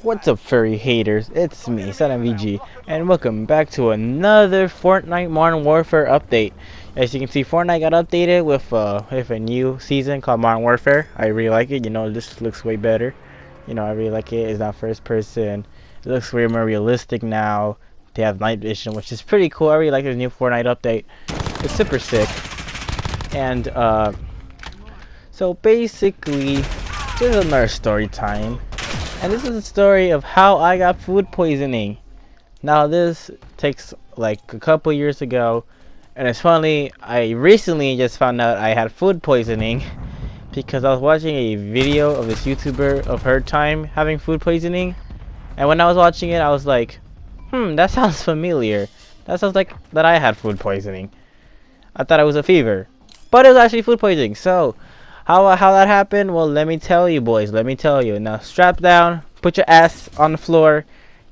What's up, furry haters? It's me, SunMVG, and welcome back to another Fortnite Modern Warfare update. As you can see, Fortnite got updated with a new season called Modern Warfare. I really like it. You know, this looks way better. You know, I really like it. It's not first person. It looks way more realistic now. They have night vision, which is pretty cool. I really like the new Fortnite update. It's super sick. And so basically, this is another story time. And this is a story of how I got food poisoning. Now this takes like a couple years ago, and it's funny, I recently just found out I had food poisoning because I was watching a video of this YouTuber of her time having food poisoning, and when I was watching it I was like, that sounds familiar. That sounds like that I had food poisoning. I thought it was a fever, but it was actually food poisoning. So how that happened? Well, let me tell you, boys. Let me tell you. Now, strap down, put your ass on the floor,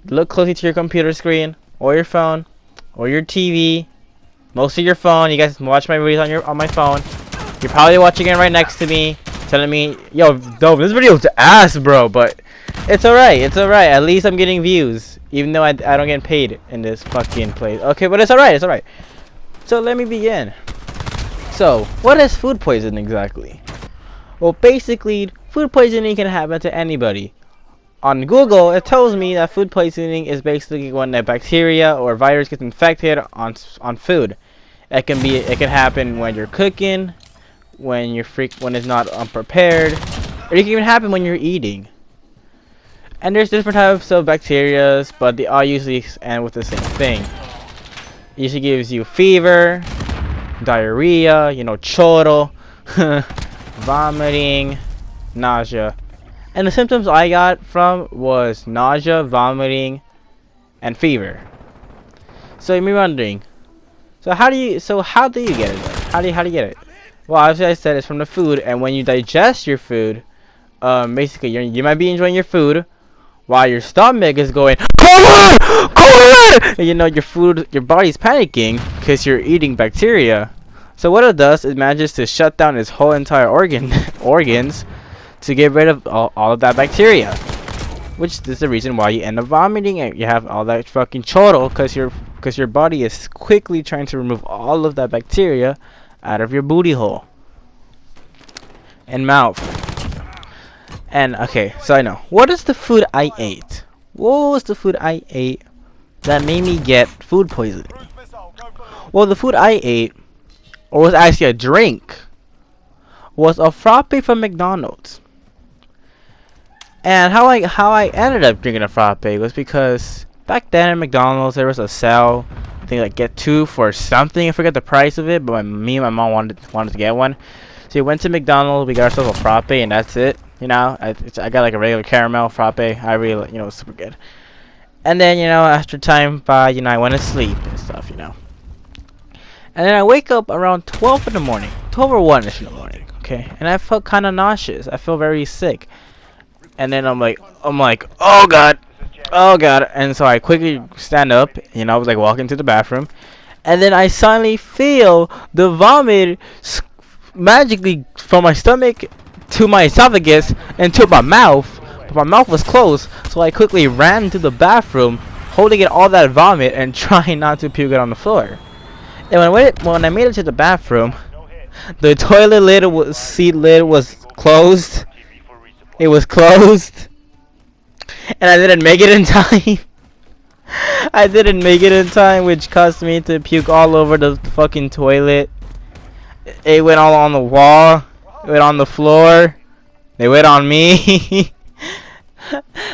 look closely to your computer screen, or your phone, or your TV. Mostly your phone. You guys watch my videos on my phone. You're probably watching it right next to me, telling me, "Yo, dope, this video's ass, bro." But it's alright. It's alright. At least I'm getting views, even though I don't get paid in this fucking place. Okay, but it's alright. It's alright. So let me begin. So, what is food poisoning exactly? Well, basically, food poisoning can happen to anybody. On Google, it tells me that food poisoning is basically when a bacteria or virus gets infected on food. It can happen when you're cooking, when it's not unprepared, or it can even happen when you're eating. And there's different types of bacteria, but they all usually end with the same thing. It usually gives you fever, diarrhea, choro, vomiting, nausea. And the symptoms I got from was nausea, vomiting, and fever. So you may be wondering, how do you get it then? How do you get it? Well, obviously I said it's from the food, and when you digest your food, basically you might be enjoying your food while your stomach is going cold, and your body's panicking because you're eating bacteria. So what it does, it manages to shut down its whole entire organs to get rid of all of that bacteria, which is the reason why you end up vomiting and you have all that fucking choro, because your body is quickly trying to remove all of that bacteria out of your booty hole and mouth. And okay, so I know, what is the food I ate? What was the food I ate that made me get food poisoning? Well, the food I ate, or was actually a drink, was a frappe from McDonald's. And how I ended up drinking a frappe was because back then at McDonald's there was a sale. I think like get two for something. I forget the price of it, but me and my mom wanted to get one. So we went to McDonald's. We got ourselves a frappe, and that's it. I got like a regular caramel frappe. I really, it was super good. And then after time by, I went to sleep and stuff. And then I wake up around 12 in the morning, 12 or 1ish in the morning, okay? And I felt kind of nauseous. I feel very sick. And then I'm like, oh god. And so I quickly stand up, I was like walking to the bathroom. And then I suddenly feel the vomit magically from my stomach to my esophagus and to my mouth. But my mouth was closed, so I quickly ran to the bathroom, holding in all that vomit and trying not to puke it on the floor. And when I made it to the bathroom, the toilet seat lid was closed. It was closed, and I didn't make it in time. I didn't make it in time, which caused me to puke all over the fucking toilet. It went all on the wall. It went on the floor. It went on me.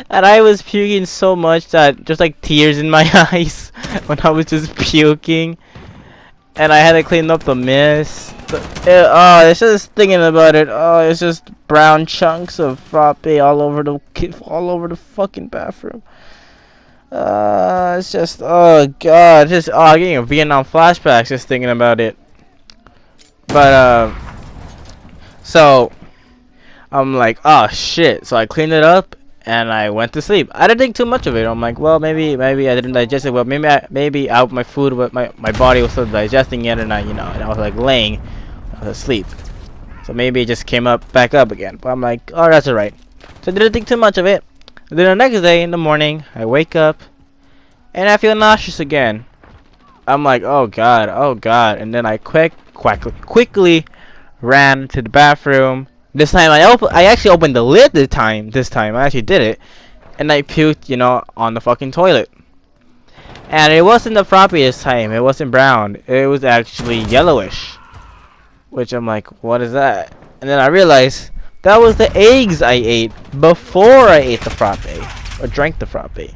And I was puking so much that just like tears in my eyes when I was just puking. And I had to clean up the mess. It's just thinking about it. Oh, it's just brown chunks of frappe all over the fucking bathroom. It's just, oh god, I'm getting a Vietnam flashbacks just thinking about it. But so I'm like, oh shit. So I cleaned it up and I went to sleep. I didn't think too much of it. I'm like, well, maybe I didn't digest it well. Maybe my food, but my body was still digesting it, and and I was like laying asleep. So maybe it just came back up again. But I'm like, oh, that's alright. So I didn't think too much of it. Then the next day in the morning, I wake up and I feel nauseous again. I'm like, oh god, oh god. And then I quickly ran to the bathroom. This time I actually opened the lid this time I actually did it. And I puked, you know, on the fucking toilet. And it wasn't the frothy this time. It wasn't brown. It was actually yellowish. Which I'm like, what is that? And then I realized that was the eggs I ate before I ate the frappe or drank the frappe.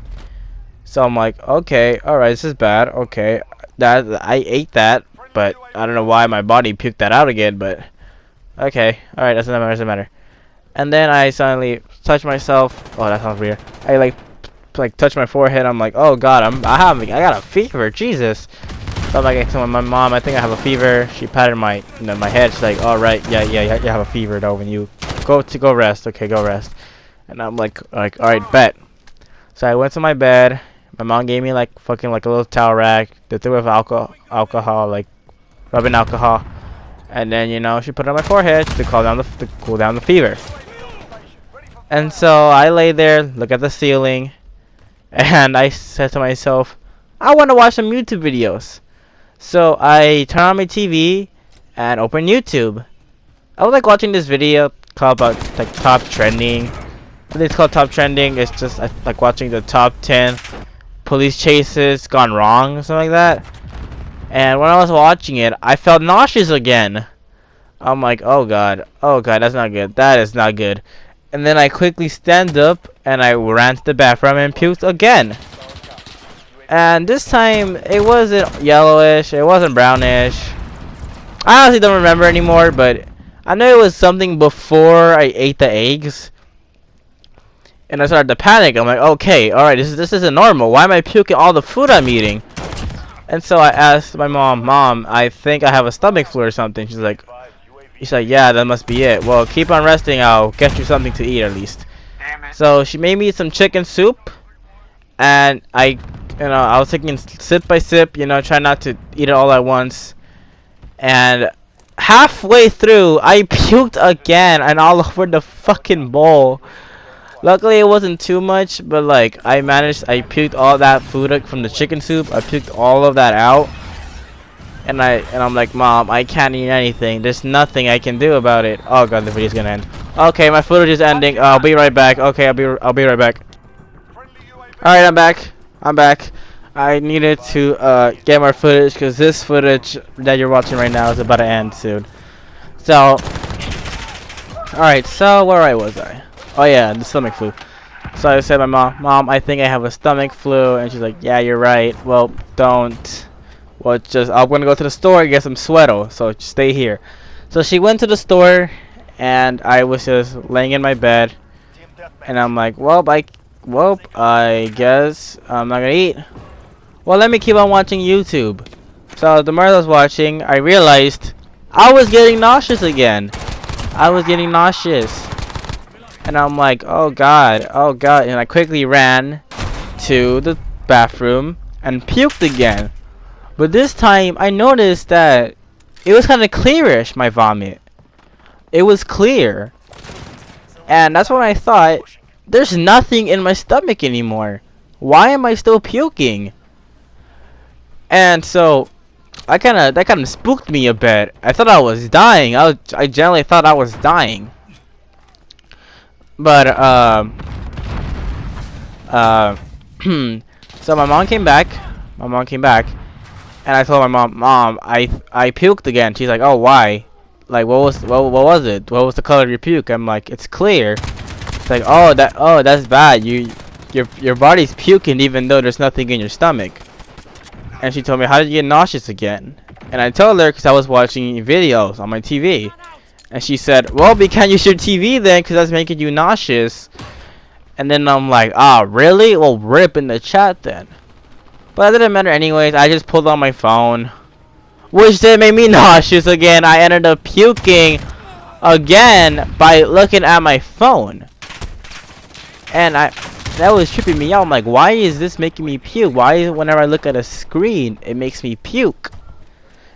So I'm like, okay, alright, this is bad. Okay, that I ate that, but I don't know why my body puked that out again. But okay, alright, doesn't matter. And then I suddenly touch myself. Oh, that sounds weird. I like touch my forehead. I'm like, oh god, I got a fever. Jesus. So I'm like to my mom, I think I have a fever. She patted my my head. She's like, all right, yeah, you have a fever though. When you go rest, okay, go rest. And I'm like, all right, bet. So I went to my bed. My mom gave me like a little towel rack. They threw with alcohol, like rubbing alcohol. And then she put it on my forehead to cool down the fever. And so I lay there, look at the ceiling, and I said to myself, I want to watch some YouTube videos. So I turn on my TV and open YouTube. I was like watching this video called about like top trending. I think it's called top trending. It's just like watching the top 10 police chases gone wrong or something like that. And when I was watching it, I felt nauseous again. I'm like, oh god, that's not good. That is not good. And then I quickly stand up and I ran to the bathroom and puked again. And this time it wasn't yellowish, it wasn't brownish. I honestly don't remember anymore, but I know it was something before I ate the eggs. And I started to panic. I'm like, okay, alright, this isn't normal. Why am I puking all the food I'm eating? And so I asked my mom, I think I have a stomach flu or something. She's like, yeah, that must be it. Well, keep on resting, I'll get you something to eat at least. So she made me some chicken soup, and I was taking sip by sip, try not to eat it all at once. And halfway through, I puked again and all over the fucking bowl. Luckily, it wasn't too much, but like I puked all that food from the chicken soup. I puked all of that out. And I'm like, Mom, I can't eat anything. There's nothing I can do about it. Oh god, the video's gonna end. Okay, my footage is ending. I'll be right back. Okay, I'll be right back. Alright, I'm back. I needed to get more footage because this footage that you're watching right now is about to end soon. So, alright, so where was I? Oh yeah, the stomach flu. So I said to my Mom, I think I have a stomach flu, and she's like, yeah, you're right. Well, don't. Well, I'm gonna go to the store and get some Sweato, so just stay here. So she went to the store, and I was just laying in my bed, and I'm like, well, I guess I'm not gonna eat. Well, let me keep on watching YouTube. So the more I was watching, I realized I was getting nauseous again. I was getting nauseous, and I'm like, oh god, and I quickly ran to the bathroom and puked again. But this time, I noticed that it was kind of clearish, my vomit. It was clear. And that's when I thought, there's nothing in my stomach anymore. Why am I still puking? And so, that kind of spooked me a bit. I thought I was dying. I generally thought I was dying. But, so my mom came back. And I told my mom, I puked again. She's like, oh, why? Like, what was it? What was the color of your puke? I'm like, it's clear. It's like, oh, that's bad. Your body's puking even though there's nothing in your stomach. And she told me, how did you get nauseous again? And I told her because I was watching videos on my TV. And she said, well, we can't use your TV then because that's making you nauseous. And then I'm like, really? Well, rip in the chat then. But it didn't matter anyways. I just pulled on my phone, which then made me nauseous again. I ended up puking again by looking at my phone, and that was tripping me out. I'm like, why is this making me puke? Why whenever I look at a screen it makes me puke?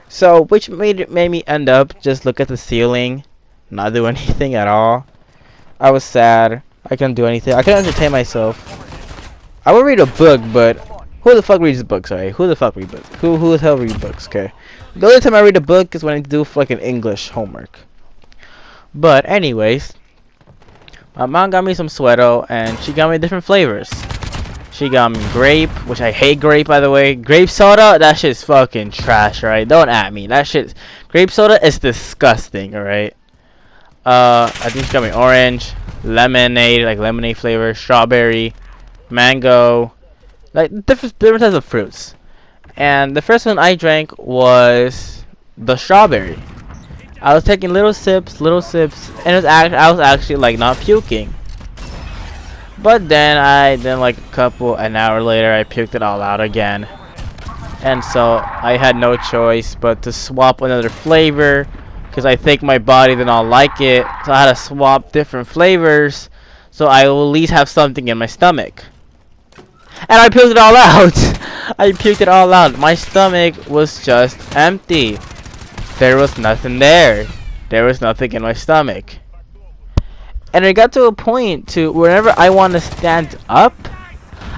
So which made me end up just look at the ceiling, not do anything at all. I was sad. I couldn't do anything. I couldn't entertain myself. I would read a book, but who the fuck reads books? Sorry, who the fuck reads books? Who the hell reads books? Okay, the only time I read a book is when I do fucking English homework. But anyways, my mom got me some Sweato, and she got me different flavors. She got me grape, which I hate grape, by the way. Grape soda, that shit's fucking trash, right? Don't at me. That shit, grape soda is disgusting, alright? I think she got me orange, lemonade, like lemonade flavor, strawberry, mango, like different types of fruits. And the first one I drank was the strawberry. I was taking little sips, and I was actually like not puking. But then like an hour later, I puked it all out again. And so I had no choice but to swap another flavor, because I think my body did not like it. So I had to swap different flavors, so I will at least have something in my stomach. And I puked it all out. I puked it all out. My stomach was just empty. There was nothing there. There was nothing in my stomach. And it got to a point to whenever I want to stand up,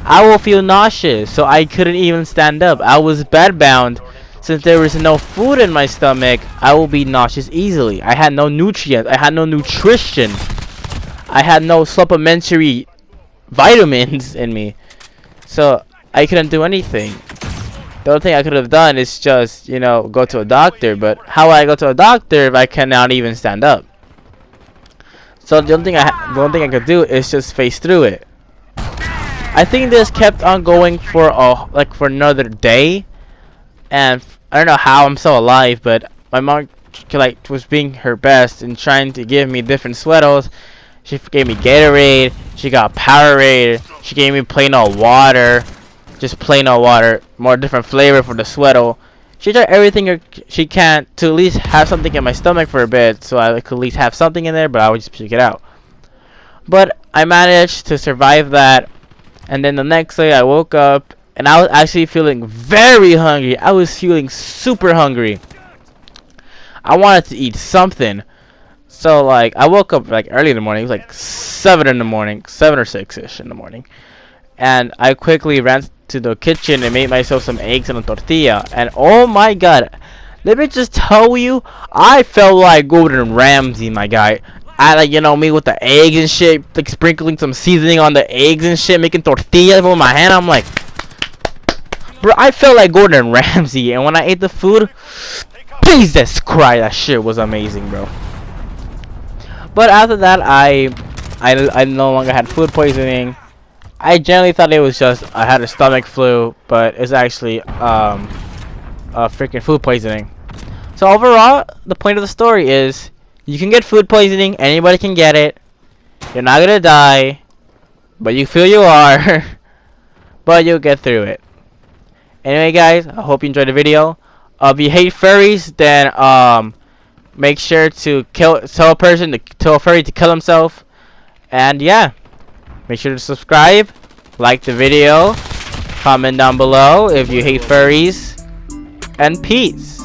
I will feel nauseous. So I couldn't even stand up. I was bedbound. Since there was no food in my stomach, I will be nauseous easily. I had no nutrients. I had no nutrition. I had no supplementary vitamins in me. So I couldn't do anything. The only thing I could have done is just, you know, go to a doctor. But how would I go to a doctor if I cannot even stand up? So the only thing I could do is just face through it. I think this kept on going for for another day, and I don't know how I'm still alive. But my mom was being her best and trying to give me different Sweatos. She gave me Gatorade. She got Powerade. She gave me plain old water, just plain old water. More different flavor for the Sweato. She tried everything she can to at least have something in my stomach for a bit, so I could at least have something in there, but I would just puke it out. But I managed to survive that, and then the next day I woke up, and I was actually feeling very hungry. I was feeling super hungry. I wanted to eat something. So, like, I woke up, like, early in the morning. It was, like, 7 in the morning. 7 or 6-ish in the morning. And I quickly ran to the kitchen and made myself some eggs and a tortilla, and oh my god, let me just tell you, I felt like Gordon Ramsay, my guy. I like, you know, me with the eggs and shit, like sprinkling some seasoning on the eggs and shit, making tortillas with my hand. I'm like, bro, I felt like Gordon Ramsay. And when I ate the food, Jesus Christ, that shit was amazing, bro. But after that, I no longer had food poisoning. I generally thought it was just I had a stomach flu, but it's actually freaking food poisoning. So overall, the point of the story is you can get food poisoning. Anybody can get it. You're not gonna die, but you feel you are. But you'll get through it. Anyway, guys, I hope you enjoyed the video. If you hate furries, then make sure to tell a furry to kill himself. And yeah. Make sure to subscribe, like the video, comment down below if you hate furries, and peace.